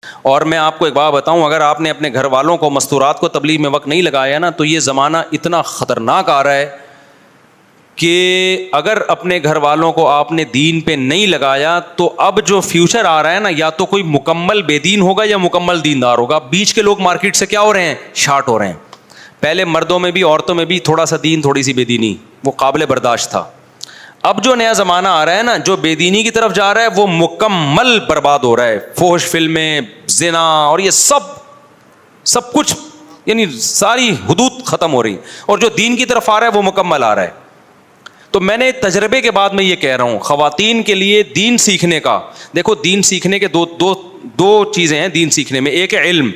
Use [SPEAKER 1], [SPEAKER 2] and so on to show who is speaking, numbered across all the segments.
[SPEAKER 1] اور میں آپ کو ایک بات بتاؤں، اگر آپ نے اپنے گھر والوں کو مستورات کو تبلیغ میں وقت نہیں لگایا نا، تو یہ زمانہ اتنا خطرناک آ رہا ہے کہ اگر اپنے گھر والوں کو آپ نے دین پہ نہیں لگایا تو اب جو فیوچر آ رہا ہے نا، یا تو کوئی مکمل بے دین ہوگا یا مکمل دیندار ہوگا. بیچ کے لوگ مارکیٹ سے کیا ہو رہے ہیں؟ شارٹ ہو رہے ہیں. پہلے مردوں میں بھی عورتوں میں بھی تھوڑا سا دین تھوڑی سی بے دینی وہ قابل برداشت تھا. اب جو نیا زمانہ آ رہا ہے نا، جو بے دینی کی طرف جا رہا ہے وہ مکمل برباد ہو رہا ہے. فحش فلمیں، زنا اور یہ سب کچھ، یعنی ساری حدود ختم ہو رہی. اور جو دین کی طرف آ رہا ہے وہ مکمل آ رہا ہے. تو میں نے تجربے کے بعد میں یہ کہہ رہا ہوں، خواتین کے لیے دین سیکھنے کا، دیکھو دین سیکھنے کے دو چیزیں ہیں دین سیکھنے میں. ایک ہے علم.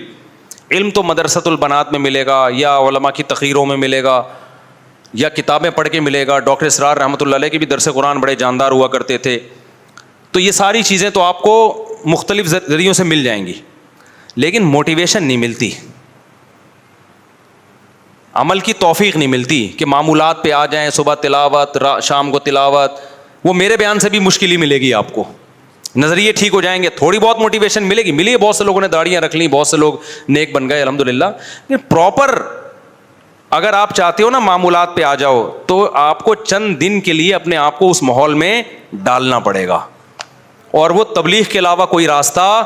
[SPEAKER 1] علم تو مدرسۃ البنات میں ملے گا، یا علماء کی تقریروں میں ملے گا، یا کتابیں پڑھ کے ملے گا. ڈاکٹر اسرار رحمۃ اللہ علیہ کے بھی درس قرآن بڑے جاندار ہوا کرتے تھے. تو یہ ساری چیزیں تو آپ کو مختلف ذریعوں سے مل جائیں گی، لیکن موٹیویشن نہیں ملتی، عمل کی توفیق نہیں ملتی کہ معمولات پہ آ جائیں، صبح تلاوت، شام کو تلاوت. وہ میرے بیان سے بھی مشکل ہی ملے گی آپ کو. نظریے ٹھیک ہو جائیں گے، تھوڑی بہت موٹیویشن ملے گی. ملی ہے، بہت سے لوگوں نے داڑیاں رکھ لیں، بہت سے لوگ نیک بن گئے الحمدللہ. لیکن پراپر اگر آپ چاہتے ہو نا معمولات پہ آ جاؤ، تو آپ کو چند دن کے لیے اپنے آپ کو اس ماحول میں ڈالنا پڑے گا. اور وہ تبلیغ کے علاوہ کوئی راستہ،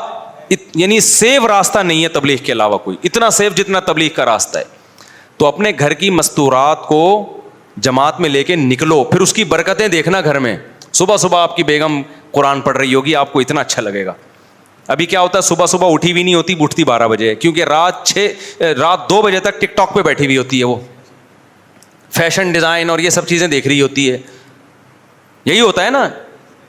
[SPEAKER 1] یعنی سیف راستہ نہیں ہے تبلیغ کے علاوہ کوئی، اتنا سیف جتنا تبلیغ کا راستہ ہے. تو اپنے گھر کی مستورات کو جماعت میں لے کے نکلو، پھر اس کی برکتیں دیکھنا. گھر میں صبح صبح آپ کی بیگم قرآن پڑھ رہی ہوگی، آپ کو اتنا اچھا لگے گا. ابھی کیا ہوتا ہے، صبح صبح اٹھی بھی نہیں ہوتی، اٹھتی 12 بجے، کیونکہ رات 2 بجے تک ٹک ٹاک پہ بیٹھی ہوئی ہوتی ہے. وہ فیشن ڈیزائن اور یہ سب چیزیں دیکھ رہی ہوتی ہے. یہی ہوتا ہے نا،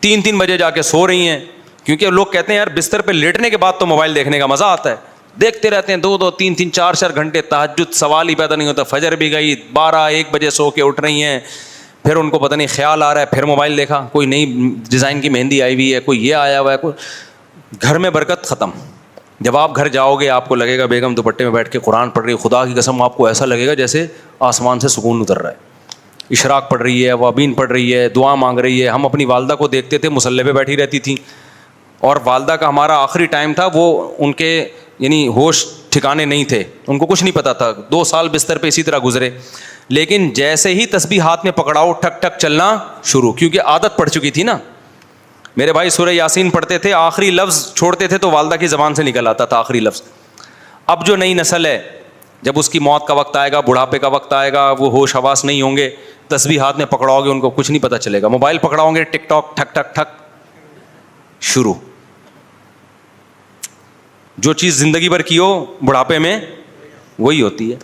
[SPEAKER 1] 3 بجے جا کے سو رہی ہیں، کیونکہ لوگ کہتے ہیں یار بستر پہ لیٹنے کے بعد تو موبائل دیکھنے کا مزہ آتا ہے. دیکھتے رہتے ہیں 2 3 4 گھنٹے. تہجد سوال ہی پیدا نہیں ہوتا. فجر بھی گئی، 12-1 بجے سو کے اٹھ رہی ہیں، پھر ان کو پتہ نہیں خیال آ رہا ہے، پھر موبائل دیکھا، کوئی نئی ڈیزائن کی مہندی آئی ہوئی ہے، کوئی یہ آیا ہوا ہے، کوئی. گھر میں برکت ختم. جب آپ گھر جاؤ گے آپ کو لگے گا بیگم دوپٹے میں بیٹھ کے قرآن پڑھ رہی ہے، خدا کی قسم آپ کو ایسا لگے گا جیسے آسمان سے سکون اتر رہا ہے. اشراق پڑھ رہی ہے، وابین پڑھ رہی ہے، دعا مانگ رہی ہے. ہم اپنی والدہ کو دیکھتے تھے مصلی پہ بیٹھی رہتی تھیں، اور والدہ کا ہمارا آخری ٹائم تھا، وہ ان کے یعنی ہوش ٹھکانے نہیں تھے، ان کو کچھ نہیں پتا تھا. 2 سال بستر پہ اسی طرح گزرے. لیکن جیسے ہی تسبیح ہاتھ میں پکڑاؤ، ٹھک ٹھک چلنا شروع، کیونکہ عادت پڑ چکی تھی نا. میرے بھائی سورہ یاسین پڑھتے تھے، آخری لفظ چھوڑتے تھے تو والدہ کی زبان سے نکل آتا تھا آخری لفظ. اب جو نئی نسل ہے، جب اس کی موت کا وقت آئے گا، بڑھاپے کا وقت آئے گا، وہ ہوش حواس نہیں ہوں گے، تسبیح ہاتھ میں پکڑاؤ گے ان کو کچھ نہیں پتہ چلے گا. موبائل پکڑاؤ گے، ٹک ٹاک ٹھک ٹھک ٹھک شروع. جو چیز زندگی بھر کی ہو بڑھاپے میں وہی ہوتی ہے.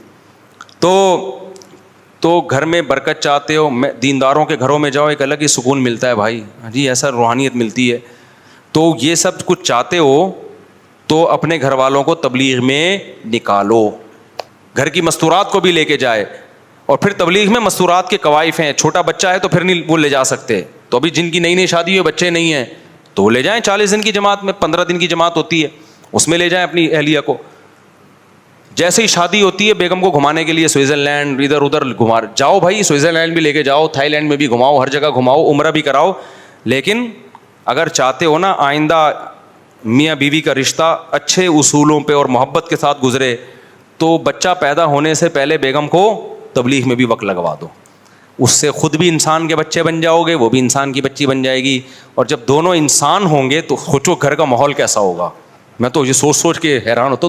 [SPEAKER 1] تو گھر میں برکت چاہتے ہو، دینداروں کے گھروں میں جاؤ، ایک الگ ہی سکون ملتا ہے بھائی جی، ایسا روحانیت ملتی ہے. تو یہ سب کچھ چاہتے ہو تو اپنے گھر والوں کو تبلیغ میں نکالو. گھر کی مستورات کو بھی لے کے جائے. اور پھر تبلیغ میں مستورات کے قوائف ہیں. چھوٹا بچہ ہے تو پھر نہیں وہ لے جا سکتے. تو ابھی جن کی نئی شادی ہوئی بچے نہیں ہیں تو وہ لے جائیں 40 دن کی جماعت میں، 15 دن کی جماعت ہوتی ہے، اس میں لے جائیں اپنی اہلیہ کو. جیسے ہی شادی ہوتی ہے بیگم کو گھمانے کے لیے سوئٹزرلینڈ ادھر ادھر گھما جاؤ بھائی، سوئٹزرلینڈ بھی لے کے جاؤ، تھائی لینڈ میں بھی گھماؤ، ہر جگہ گھماؤ، عمرہ بھی کراؤ. لیکن اگر چاہتے ہو نا آئندہ میاں بیوی کا رشتہ اچھے اصولوں پہ اور محبت کے ساتھ گزرے، تو بچہ پیدا ہونے سے پہلے بیگم کو تبلیغ میں بھی وقت لگوا دو. اس سے خود بھی انسان کے بچے بن جاؤ گے، وہ بھی انسان کی بچی بن جائے گی. اور جب دونوں انسان ہوں گے تو سوچو گھر کا ماحول کیسا ہوگا. میں تو یہ سوچ کے حیران ہوتا ہوں.